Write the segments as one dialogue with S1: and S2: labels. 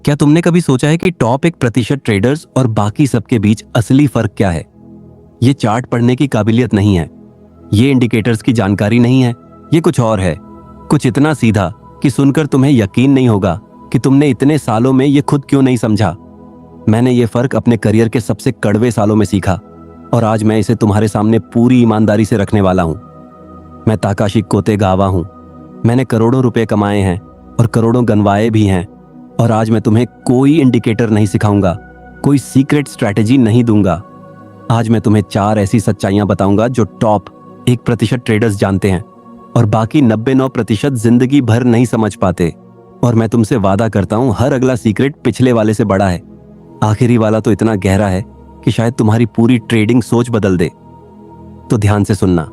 S1: क्या तुमने कभी सोचा है कि टॉप 1% ट्रेडर्स और बाकी सबके बीच असली फर्क क्या है? ये चार्ट पढ़ने की काबिलियत नहीं है, ये इंडिकेटर्स की जानकारी नहीं है, ये कुछ और है। कुछ इतना सीधा कि सुनकर तुम्हें यकीन नहीं होगा कि तुमने इतने सालों में ये खुद क्यों नहीं समझा। मैंने ये फर्क अपने करियर के सबसे कड़वे सालों में सीखा और आज मैं इसे तुम्हारे सामने पूरी ईमानदारी से रखने वाला हूं। मैं ताकाशी कोतेगावा हूं। मैंने करोड़ों रुपए कमाए हैं और करोड़ों गंवाए भी हैं, और आज मैं तुम्हें कोई इंडिकेटर नहीं सिखाऊंगा, कोई सीक्रेट स्ट्रैटेजी नहीं दूंगा। आज मैं तुम्हें 4 ऐसी सच्चाइयां बताऊंगा जो टॉप 1% ट्रेडर्स जानते हैं और बाकी 99% जिंदगी भर नहीं समझ पाते। और मैं तुमसे वादा करता हूं, हर अगला सीक्रेट पिछले वाले से बड़ा है। आखिरी वाला तो इतना गहरा है कि शायद तुम्हारी पूरी ट्रेडिंग सोच बदल दे। तो ध्यान से सुनना,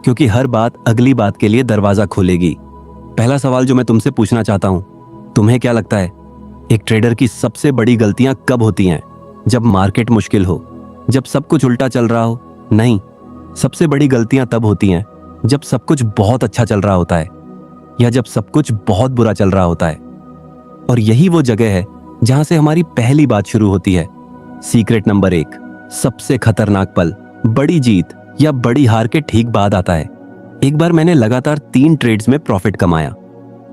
S1: क्योंकि हर बात अगली बात के लिए दरवाजा खोलेगी। पहला सवाल जो मैं तुमसे पूछना चाहता हूं, तुम्हें क्या लगता है एक ट्रेडर की सबसे बड़ी गलतियां कब होती हैं? जब मार्केट मुश्किल हो, जब सब कुछ उल्टा चल रहा हो? नहीं, सबसे बड़ी गलतियां तब होती हैं जब सब कुछ बहुत अच्छा चल रहा होता है या जब सब कुछ बहुत बुरा चल रहा होता है। और यही वो जगह है जहां से हमारी पहली बात शुरू होती है। सीक्रेट नंबर 1, सबसे खतरनाक पल बड़ी जीत या बड़ी हार के ठीक बाद आता है। एक बार मैंने लगातार 3 ट्रेड्स में प्रॉफिट कमाया।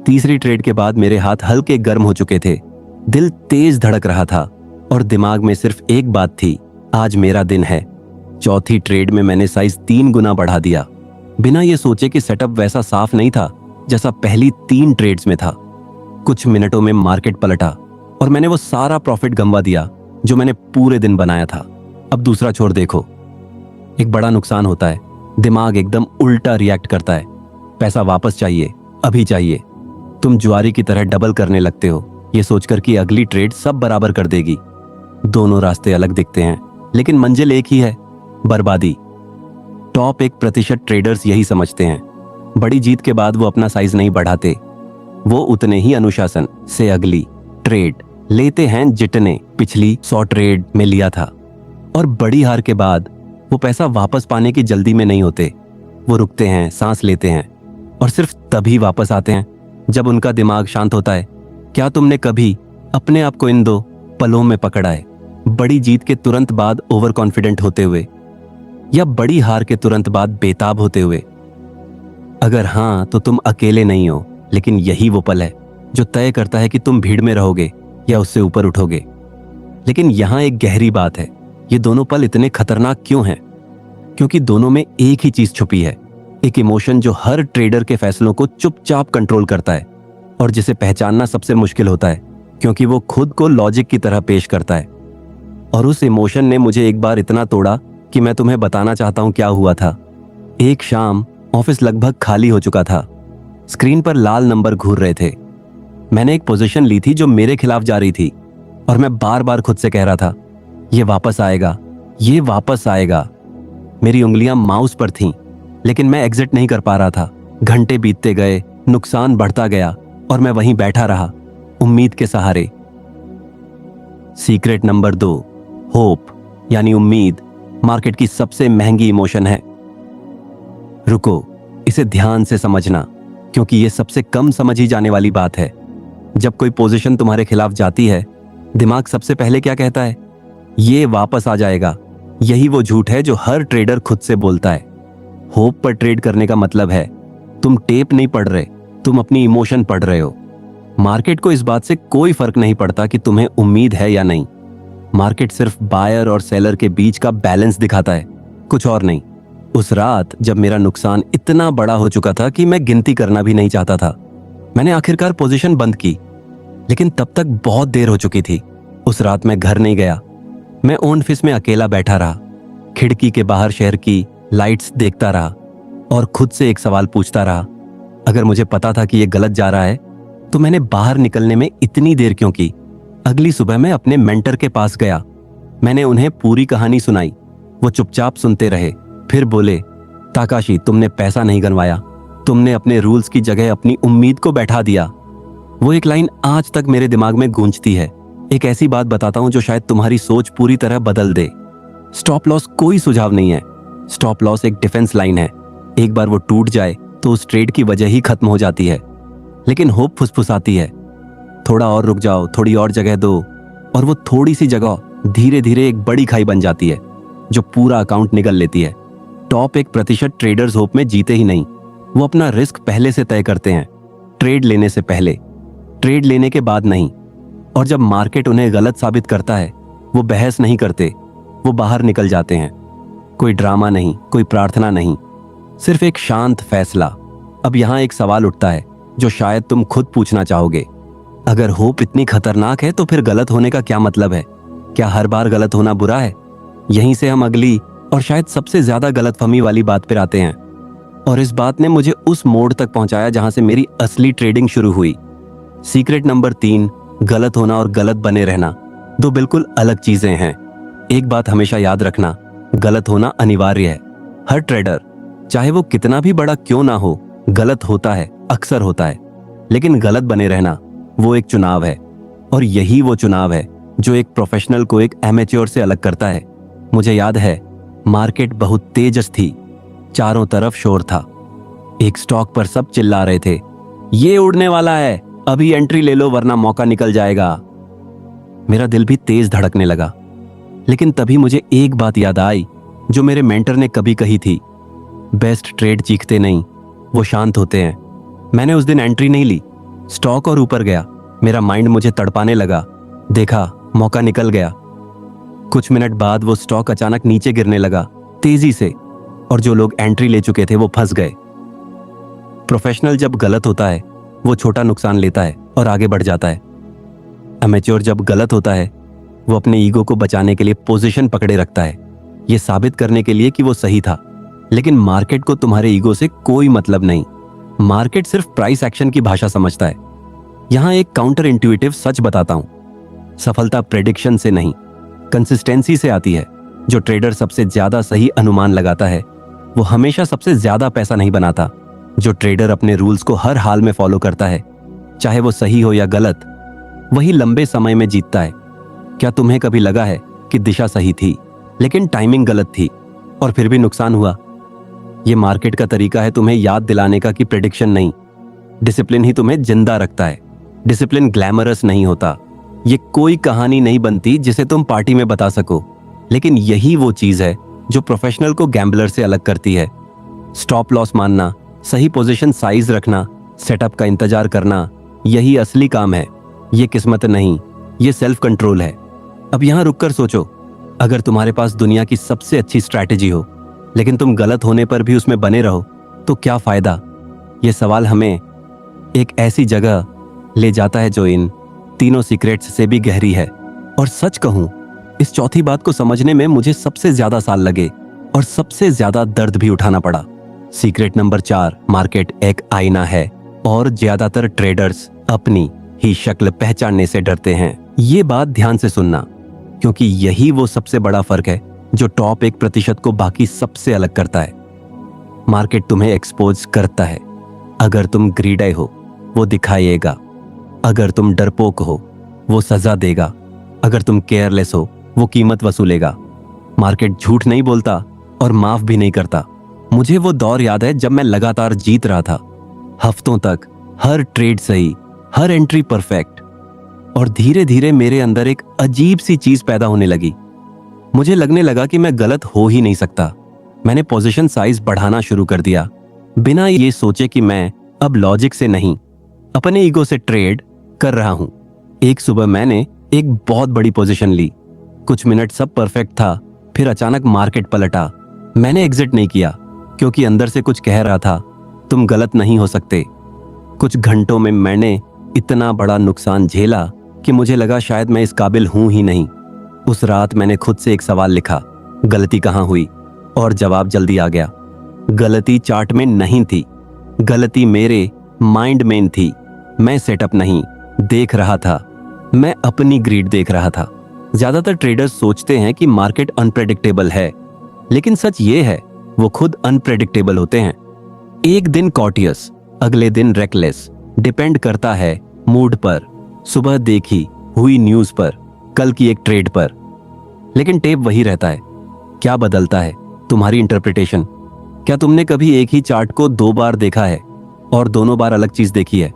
S1: तीसरी ट्रेड के बाद मेरे हाथ हल्के गर्म हो चुके थे, दिल तेज धड़क रहा था और दिमाग में सिर्फ एक बात थी, आज मेरा दिन है। चौथी ट्रेड में मैंने साइज 3 गुना बढ़ा दिया, बिना ये सोचे कि सेटअप वैसा साफ नहीं था जैसा पहली 3 ट्रेड्स में था। कुछ मिनटों में मार्केट पलटा और मैंने वो सारा प्रॉफिट गंवा दिया जो मैंने पूरे दिन बनाया था। अब दूसरा छोर देखो, एक बड़ा नुकसान होता है, दिमाग एकदम उल्टा रिएक्ट करता है। पैसा वापस चाहिए, अभी चाहिए। तुम जुआरी की तरह डबल करने लगते हो, ये सोचकर कि अगली ट्रेड सब बराबर कर देगी। दोनों रास्ते अलग दिखते हैं, लेकिन मंजिल एक ही है, बर्बादी। टॉप 1% ट्रेडर्स यही समझते हैं। बड़ी जीत के बाद वो अपना साइज नहीं बढ़ाते, वो उतने ही अनुशासन से अगली ट्रेड लेते हैं जितने पिछली 100 ट्रेड में लिया था। और बड़ी हार के बाद वो पैसा वापस पाने की जल्दी में नहीं होते। वो रुकते हैं, सांस लेते हैं और सिर्फ तभी वापस आते हैं जब उनका दिमाग शांत होता है। क्या तुमने कभी अपने आप को इन 2 पलों में पकड़ा है? बड़ी जीत के तुरंत बाद ओवर कॉन्फिडेंट होते हुए या बड़ी हार के तुरंत बाद बेताब होते हुए? अगर हां, तो तुम अकेले नहीं हो, लेकिन यही वो पल है जो तय करता है कि तुम भीड़ में रहोगे या उससे ऊपर उठोगे। लेकिन यहां एक गहरी बात है, ये दोनों पल इतने खतरनाक क्यों हैं? क्योंकि दोनों में एक ही चीज छुपी है, एक इमोशन जो हर ट्रेडर के फैसलों को चुपचाप कंट्रोल करता है और जिसे पहचानना सबसे मुश्किल होता है, क्योंकि वो खुद को लॉजिक की तरह पेश करता है। और उस इमोशन ने मुझे एक बार इतना तोड़ा कि मैं तुम्हें बताना चाहता हूं क्या हुआ था। एक शाम ऑफिस लगभग खाली हो चुका था, स्क्रीन पर लाल नंबर घूर रहे थे। मैंने एक पोजीशन ली थी जो मेरे खिलाफ जा रही थी और मैं बार बार खुद से कह रहा था, ये वापस आएगा, ये वापस आएगा। मेरी उंगलियां माउस पर थीं, लेकिन मैं एग्जिट नहीं कर पा रहा था। घंटे बीतते गए, नुकसान बढ़ता गया और मैं वहीं बैठा रहा, उम्मीद के सहारे। सीक्रेट नंबर 2, होप यानी उम्मीद, मार्केट की सबसे महंगी इमोशन है। रुको, इसे ध्यान से समझना, क्योंकि यह सबसे कम समझी जाने वाली बात है। जब कोई पोजीशन तुम्हारे खिलाफ जाती है, दिमाग सबसे पहले क्या कहता है? ये वापस आ जाएगा। यही वो झूठ है जो हर ट्रेडर खुद से बोलता है। होप पर ट्रेड करने का मतलब है तुम टेप नहीं पढ़ रहे, तुम अपनी इमोशन पढ़ रहे हो। मार्केट को इस बात से कोई फर्क नहीं पड़ता कि तुम्हें उम्मीद है या नहीं। मार्केट सिर्फ बायर और सेलर के बीच का बैलेंस दिखाता है, कुछ और नहीं। उस रात जब मेरा नुकसान इतना बड़ा हो चुका था कि मैं गिनती करना भी नहीं चाहता था, मैंने आखिरकार पोजीशन बंद की, लेकिन तब तक बहुत देर हो चुकी थी। उस रात मैं घर नहीं गया, मैं ऑफिस में अकेला बैठा रहा, खिड़की के बाहर शहर की लाइट्स देखता रहा और खुद से एक सवाल पूछता रहा, अगर मुझे पता था कि ये गलत जा रहा है तो मैंने बाहर निकलने में इतनी देर क्यों की? अगली सुबह मैं अपने मेंटर के पास गया, मैंने उन्हें पूरी कहानी सुनाई। वो चुपचाप सुनते रहे, फिर बोले, ताकाशी, तुमने पैसा नहीं गंवाया, तुमने अपने रूल्स की जगह अपनी उम्मीद को बैठा दिया। वो एक लाइन आज तक मेरे दिमाग में गूंजती है। एक ऐसी बात बताता हूं जो शायद तुम्हारी सोच पूरी तरह बदल दे। स्टॉप लॉस कोई सुझाव नहीं है, स्टॉप लॉस एक डिफेंस लाइन है। एक बार वो टूट जाए तो उस ट्रेड की वजह ही खत्म हो जाती है। लेकिन होप फुसफुसाती है, थोड़ा और रुक जाओ, थोड़ी और जगह दो, और वो थोड़ी सी जगह धीरे धीरे एक बड़ी खाई बन जाती है जो पूरा अकाउंट निगल लेती है। टॉप 1% ट्रेडर्स होप में जीते ही नहीं, वो अपना रिस्क पहले से तय करते हैं, ट्रेड लेने से पहले, ट्रेड लेने के बाद नहीं। और जब मार्केट उन्हें गलत साबित करता है, वो बहस नहीं करते, वो बाहर निकल जाते हैं। कोई ड्रामा नहीं, कोई प्रार्थना नहीं, सिर्फ एक शांत फैसला। अब यहां एक सवाल उठता है जो शायद तुम खुद पूछना चाहोगे। अगर होप इतनी खतरनाक है तो फिर गलत होने का क्या मतलब है? क्या हर बार गलत होना बुरा है? यहीं से हम अगली और शायद सबसे ज्यादा गलतफहमी वाली बात पर आते हैं। और इस बात ने मुझे उस मोड़ तक पहुंचाया जहां से मेरी असली ट्रेडिंग शुरू हुई। सीक्रेट नंबर 3, गलत होना और गलत बने रहना दो बिल्कुल अलग चीजें हैं। एक बात हमेशा याद रखना, गलत होना अनिवार्य है। हर ट्रेडर, चाहे वो कितना भी बड़ा क्यों ना हो, गलत होता है, अक्सर होता है। लेकिन गलत बने रहना वो एक चुनाव है, और यही वो चुनाव है जो एक प्रोफेशनल को एक एमेच्योर से अलग करता है। मुझे याद है, मार्केट बहुत तेज थी, चारों तरफ शोर था। एक स्टॉक पर सब चिल्ला रहे थे, ये उड़ने वाला है, अभी एंट्री ले लो वरना मौका निकल जाएगा। मेरा दिल भी तेज धड़कने लगा। लेकिन तभी मुझे एक बात याद आई जो मेरे मेंटर ने कभी कही थी, बेस्ट ट्रेड चीखते नहीं, वो शांत होते हैं। मैंने उस दिन एंट्री नहीं ली, स्टॉक और ऊपर गया। मेरा माइंड मुझे तड़पाने लगा। देखा, मौका निकल गया। कुछ मिनट बाद वो स्टॉक अचानक नीचे गिरने लगा, तेजी से, और जो लोग एंट्री ले चुके थे वो फंस गए। प्रोफेशनल जब गलत होता है वो छोटा नुकसान लेता है और आगे बढ़ जाता है। अमेच्योर जब गलत होता है वो अपने ईगो को बचाने के लिए पोजीशन पकड़े रखता है, ये साबित करने के लिए कि वो सही था। लेकिन मार्केट को तुम्हारे ईगो से कोई मतलब नहीं। मार्केट सिर्फ प्राइस एक्शन की भाषा समझता है। यहां एक काउंटर इंट्यूटिव सच बताता हूं, सफलता प्रेडिक्शन से नहीं, कंसिस्टेंसी से आती है। जो ट्रेडर सबसे ज्यादा सही अनुमान लगाता है वो हमेशा सबसे ज्यादा पैसा नहीं बनाता। जो ट्रेडर अपने रूल्स को हर हाल में फॉलो करता है, चाहे वो सही हो या गलत, वही लंबे समय में जीतता है। क्या तुम्हें कभी लगा है कि दिशा सही थी लेकिन टाइमिंग गलत थी और फिर भी नुकसान हुआ? ये मार्केट का तरीका है तुम्हें याद दिलाने का कि प्रेडिक्शन नहीं, डिसिप्लिन ही तुम्हें जिंदा रखता है। डिसिप्लिन ग्लैमरस नहीं होता, ये कोई कहानी नहीं बनती जिसे तुम पार्टी में बता सको। लेकिन यही वो चीज है जो प्रोफेशनल को गैम्बलर से अलग करती है। स्टॉप लॉस मानना, सही पोजीशन साइज रखना, सेटअप का इंतजार करना, यही असली काम है। ये किस्मत नहीं, ये सेल्फ कंट्रोल है। अब यहां रुककर सोचो, अगर तुम्हारे पास दुनिया की सबसे अच्छी स्ट्रैटेजी हो लेकिन तुम गलत होने पर भी उसमें बने रहो तो क्या फायदा? ये सवाल हमें एक ऐसी जगह ले जाता है जो इन तीनों सीक्रेट्स से भी गहरी है। और सच कहूं, इस चौथी बात को समझने में मुझे सबसे ज्यादा साल लगे और सबसे ज्यादा दर्द भी उठाना पड़ा। सीक्रेट नंबर 4, मार्केट एक आईना है और ज्यादातर ट्रेडर्स अपनी ही शक्ल पहचानने से डरते हैं। ये बात ध्यान से सुनना, क्योंकि यही वो सबसे बड़ा फर्क है जो टॉप 1% को बाकी सबसे अलग करता है। मार्केट तुम्हें एक्सपोज करता है। अगर तुम ग्रीडी हो वो दिखाएगा, अगर तुम डरपोक हो वो सजा देगा, अगर तुम केयरलेस हो वो कीमत वसूलेगा। मार्केट झूठ नहीं बोलता और माफ भी नहीं करता। मुझे वो दौर याद है जब मैं लगातार जीत रहा था, हफ्तों तक, हर ट्रेड सही, हर एंट्री परफेक्ट, और धीरे धीरे मेरे अंदर एक अजीब सी चीज पैदा होने लगी। मुझे लगने लगा कि मैं गलत हो ही नहीं सकता। मैंने पोजीशन साइज बढ़ाना शुरू कर दिया, बिना ये सोचे कि मैं अब लॉजिक से नहीं, अपने ईगो से ट्रेड कर रहा हूं। एक सुबह मैंने एक बहुत बड़ी पोजीशन ली, कुछ मिनट सब परफेक्ट था, फिर अचानक मार्केट पलटा। मैंने एग्जिट नहीं किया क्योंकि अंदर से कुछ कह रहा था, तुम गलत नहीं हो सकते। कुछ घंटों में मैंने इतना बड़ा नुकसान झेला कि मुझे लगा शायद मैं इस काबिल हूं ही नहीं। उस रात मैंने खुद से एक सवाल लिखा, गलती कहां हुई? और जवाब जल्दी आ गया। गलती चार्ट में नहीं थी, गलती मेरे माइंड में थी। मैं सेटअप नहीं देख रहा था, मैं अपनी ग्रीड देख रहा था। ज्यादातर ट्रेडर्स सोचते हैं कि मार्केट अनप्रेडिक्टेबल है, लेकिन सच ये है वो खुद अनप्रेडिक्टेबल होते हैं। एक दिन कॉटियस, अगले दिन रेकलेस, डिपेंड करता है मूड पर, सुबह देखी हुई न्यूज पर, कल की एक ट्रेड पर। लेकिन टेप वही रहता है। क्या बदलता है? तुम्हारी इंटरप्रिटेशन। क्या तुमने कभी एक ही चार्ट को 2 बार देखा है और दोनों बार अलग चीज देखी है?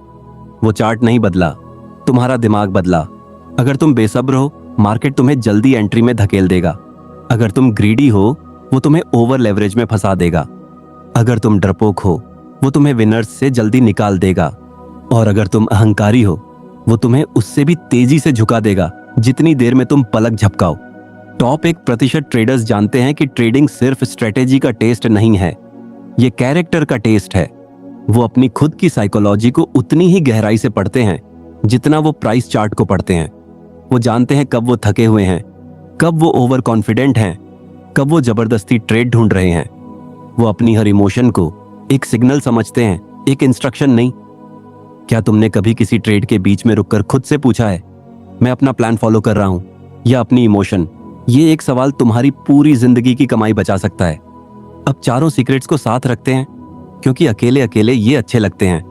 S1: वो चार्ट नहीं बदला, तुम्हारा दिमाग बदला। अगर तुम बेसब्र हो, मार्केट तुम्हें जल्दी एंट्री में धकेल देगा। अगर तुम ग्रीडी हो, वो तुम्हें ओवर लेवरेज में फंसा देगा। अगर तुम डरपोक हो, वो तुम्हें विनर्स से जल्दी निकाल देगा। और अगर तुम अहंकारी हो, वो तुम्हें उससे भी तेजी से झुका देगा जितनी देर में तुम पलक झपकाओ। टॉप 1% ट्रेडर्स जानते हैं कि ट्रेडिंग सिर्फ स्ट्रेटेजी का टेस्ट नहीं है, ये कैरेक्टर का टेस्ट है। वो अपनी खुद की साइकोलॉजी को उतनी ही गहराई से पढ़ते हैं जितना वो प्राइस चार्ट को पढ़ते हैं। वो जानते हैं कब वो थके हुए हैं, कब वो ओवर कॉन्फिडेंट हैं, कब वो जबरदस्ती ट्रेड ढूंढ रहे हैं। वो अपनी हर इमोशन को एक सिग्नल समझते हैं, एक इंस्ट्रक्शन नहीं। क्या तुमने कभी किसी ट्रेड के बीच में रुककर खुद से पूछा है, मैं अपना प्लान फॉलो कर रहा हूं या अपनी इमोशन? ये एक सवाल तुम्हारी पूरी जिंदगी की कमाई बचा सकता है। अब चारों सीक्रेट्स को साथ रखते हैं, क्योंकि अकेले अकेले ये अच्छे लगते हैं,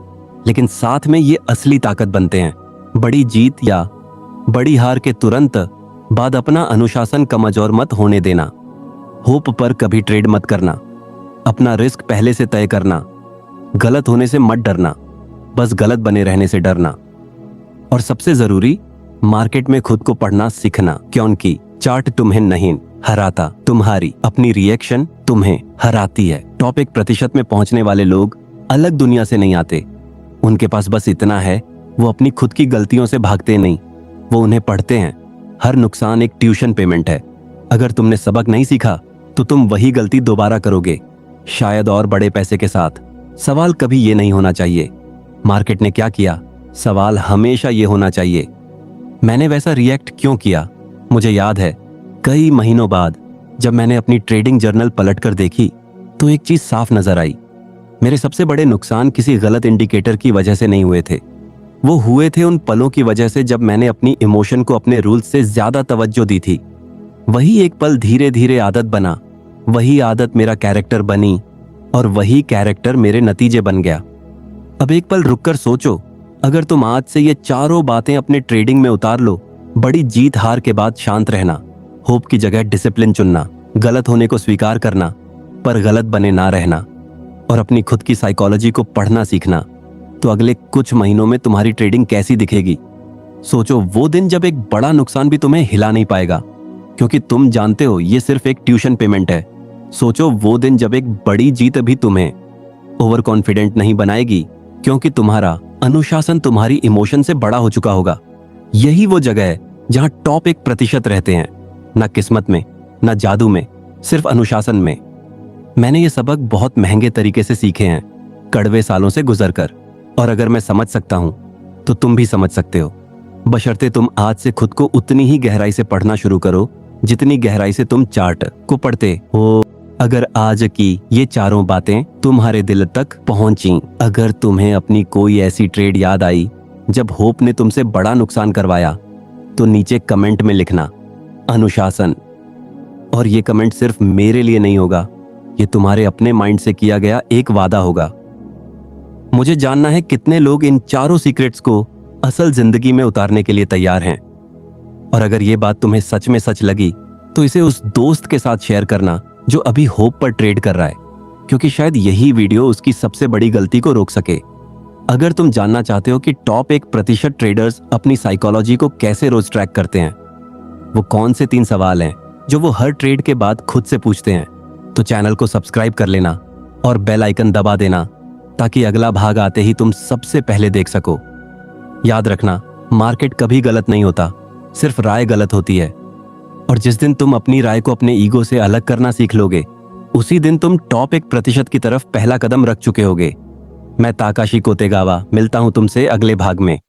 S1: लेकिन साथ में ये असली ताकत बनते हैं। बड़ी जीत या बड़ी हार के तुरंत बाद अपना अनुशासन कमजोर मत होने देना। होप पर कभी ट्रेड मत करना। अपना रिस्क पहले से तय करना। गलत होने से मत डरना, बस गलत बने रहने से डरना। और सबसे जरूरी, मार्केट में खुद को पढ़ना सीखना, क्योंकि चार्ट तुम्हें नहीं हराता, तुम्हारी अपनी रिएक्शन तुम्हें हराती है। टॉप 1% में पहुंचने वाले लोग अलग दुनिया से नहीं आते। उनके पास बस इतना है, वो अपनी खुद की गलतियों से भागते नहीं, वो उन्हें पढ़ते हैं। हर नुकसान एक ट्यूशन पेमेंट है। अगर तुमने सबक नहीं सीखा तो तुम वही गलती दोबारा करोगे, शायद और बड़े पैसे के साथ। सवाल कभी ये नहीं होना चाहिए, मार्केट ने क्या किया। सवाल हमेशा ये होना चाहिए, मैंने वैसा रिएक्ट क्यों किया। मुझे याद है, कई महीनों बाद जब मैंने अपनी ट्रेडिंग जर्नल पलटकर देखी तो एक चीज साफ नजर आई। मेरे सबसे बड़े नुकसान किसी गलत इंडिकेटर की वजह से नहीं हुए थे, वो हुए थे उन पलों की वजह से जब मैंने अपनी इमोशन को अपने रूल्स से ज्यादा तवज्जो दी थी। वही एक पल धीरे धीरे आदत बना, वही आदत मेरा कैरेक्टर बनी, और वही कैरेक्टर मेरे नतीजे बन गया। अब एक पल रुककर सोचो, अगर तुम आज से ये चारों बातें अपने ट्रेडिंग में उतार लो, बड़ी जीत हार के बाद शांत रहना, होप की जगह डिसिप्लिन चुनना, गलत होने को स्वीकार करना पर गलत बने ना रहना, और अपनी खुद की साइकोलॉजी को पढ़ना सीखना, तो अगले कुछ महीनों में तुम्हारी ट्रेडिंग कैसी दिखेगी। सोचो वो दिन जब एक बड़ा नुकसान भी तुम्हें हिला नहीं पाएगा, क्योंकि तुम जानते हो ये सिर्फ एक ट्यूशन पेमेंट है। सोचो वो दिन जब एक बड़ी जीत भी तुम्हें ओवर कॉन्फिडेंट नहीं बनाएगी, क्योंकि तुम्हारा अनुशासन तुम्हारी इमोशन से बड़ा हो चुका होगा। यही वो जगह है जहां टॉप 1% रहते हैं, ना किस्मत में, ना जादू में, सिर्फ अनुशासन में। मैंने ये सबक बहुत महंगे तरीके से सीखे हैं, कड़वे सालों से गुजरकर, और अगर मैं समझ सकता हूं तो तुम भी समझ सकते हो, बशर्ते तुम आज से खुद को उतनी ही गहराई से पढ़ना शुरू करो जितनी गहराई से तुम चार्ट को पढ़ते हो। अगर आज की ये चारों बातें तुम्हारे दिल तक पहुंची, अगर तुम्हें अपनी कोई ऐसी ट्रेड याद आई जब होप ने तुमसे बड़ा नुकसान करवाया, तो नीचे कमेंट में लिखना अनुशासन। और ये कमेंट सिर्फ मेरे लिए नहीं होगा, ये तुम्हारे अपने माइंड से किया गया एक वादा होगा। मुझे जानना है कितने लोग इन चारों सीक्रेट्स को असल जिंदगी में उतारने के लिए तैयार हैं। और अगर ये बात तुम्हें सच में सच लगी तो इसे उस दोस्त के साथ शेयर करना जो अभी होप पर ट्रेड कर रहा है, क्योंकि शायद यही वीडियो उसकी सबसे बड़ी गलती को रोक सके। अगर तुम जानना चाहते हो कि टॉप 1% ट्रेडर्स अपनी साइकोलॉजी को कैसे रोज ट्रैक करते हैं, वो कौन से 3 सवाल हैं जो वो हर ट्रेड के बाद खुद से पूछते हैं, तो चैनल को सब्सक्राइब कर लेना और बेल आइकन दबा देना, ताकि अगला भाग आते ही तुम सबसे पहले देख सको। याद रखना, मार्केट कभी गलत नहीं होता, सिर्फ राय गलत होती है। और जिस दिन तुम अपनी राय को अपने ईगो से अलग करना सीख लोगे, उसी दिन तुम टॉप 1% की तरफ पहला कदम रख चुके होगे। मैं ताकाशी कोतेगावा मिलता हूं तुमसे अगले भाग में।